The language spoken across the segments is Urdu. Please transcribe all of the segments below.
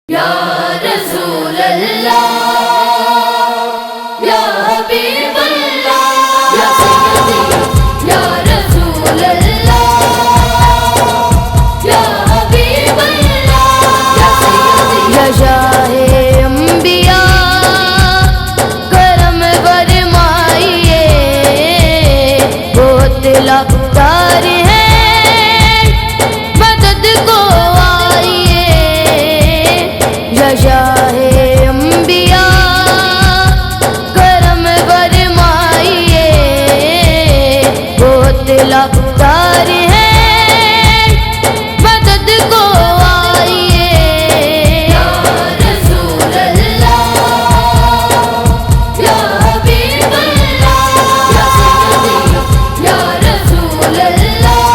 یا رسول اللہ، یا حبیب اللہ، یا سیدی یا رسول اللہ، یا حبیب اللہ، یا سیدی یا شاہ انبیاء کرم فرمائیے، وہ طلبگار ہیں مدد کو آئیے۔ یا شاہ انبیاء کرم فرمائیے، وہ طلبگار ہیں مدد کو آئیے۔ یا رسول اللہ، یا حبیب اللہ، یا سیدی یا رسول اللہ،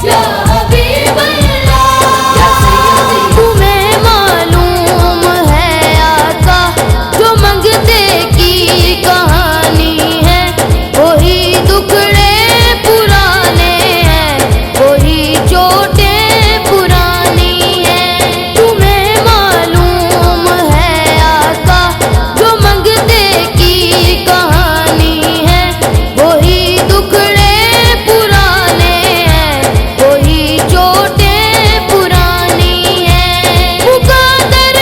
یا حبیب اللہ، یا سیدی تمہیں معلوم ہے آقا جو منگتے کی کہانی ہے، وہی دکھڑے پرانے ہیں، وہی چوٹیں پرانی ہیں۔ تمہیں معلوم ہے آقا جو منگتے کی کہانی ہے، وہی دکھڑے پرانے ہیں، وہی چوٹیں پرانی ہیں۔ مقدر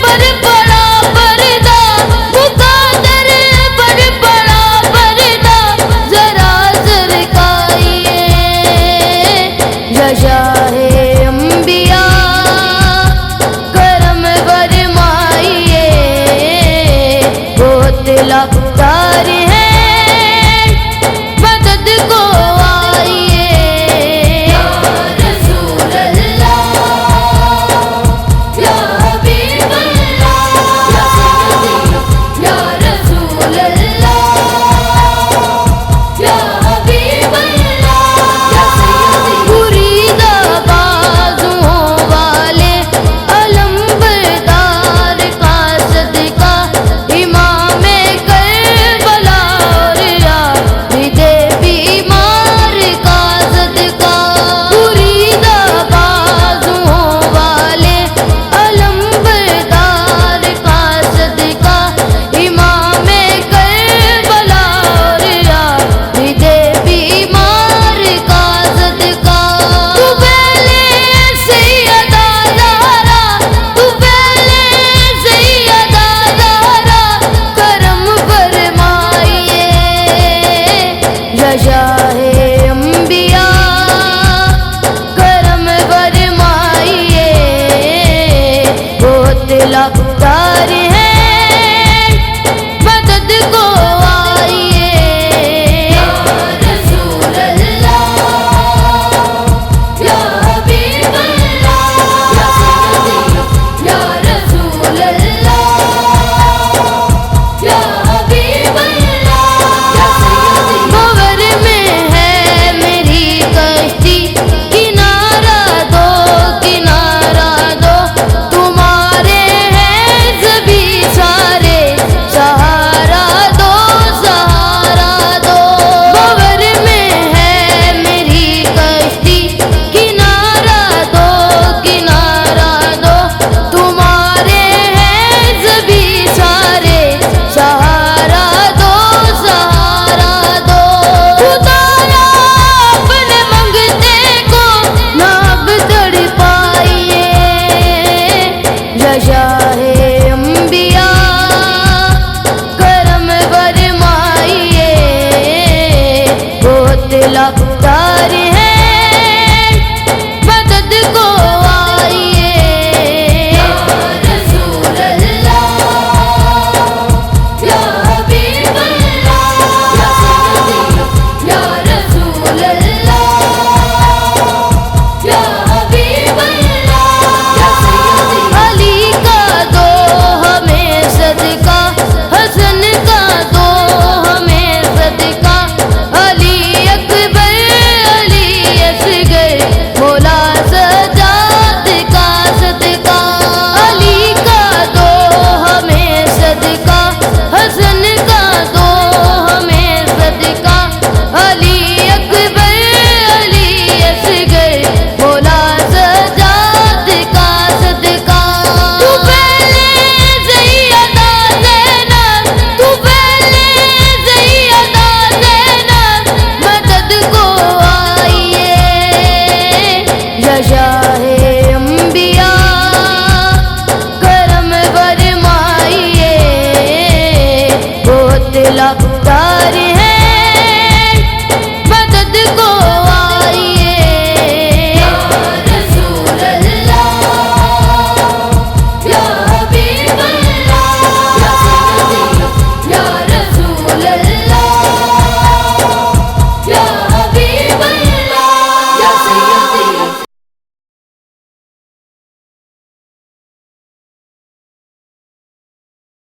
پر پڑا پردہ، مقدر پر پڑا پردہ، ذرا سرکائیے۔ یا شاہ انبیاء کرم فرمائیے، وہ طلبگار ہیں مدد کو آئیے۔ یا رسول اللہ، یا حبیب اللہ، یا سیدی یا رسول اللہ، یا حبیب اللہ، یا سیدی بریدہ بازوؤں والے علمبردار کا صدقہ، امام کربلا اور عابد بیمار کا صدقہ۔ بریدہ بازوؤں والے علمبردار کا صدقہ، امام کربلا اور عابد بیمار کا صدقہ۔ تو پہلے سیدہ زہرا، تو پہلے سیدہ زہرا، کرم فرمائیے۔ یا شاہ انبیاء کرم فرمائیے، وہ طلبگار ہیں مدد کو آئیے۔ یا رسول اللہ، یا حبیب اللہ، یا سیدی یا رسول اللہ، یا حبیب اللہ، یا سیدی مگر میں ہے میری کشتی، کنارہ دو کنارہ دو، تمہارے ہیں سبھی سارے، سہارا دو سہارا دو۔ مگر میں ہے میری کشتی، کنارہ دو کنارہ دو، تمہارے ہیں سبھی سارے، سہارا دو سہارا دو۔ خدایا اپنے منگتے کو نہ اب تڑ پائیے۔ یا شاہ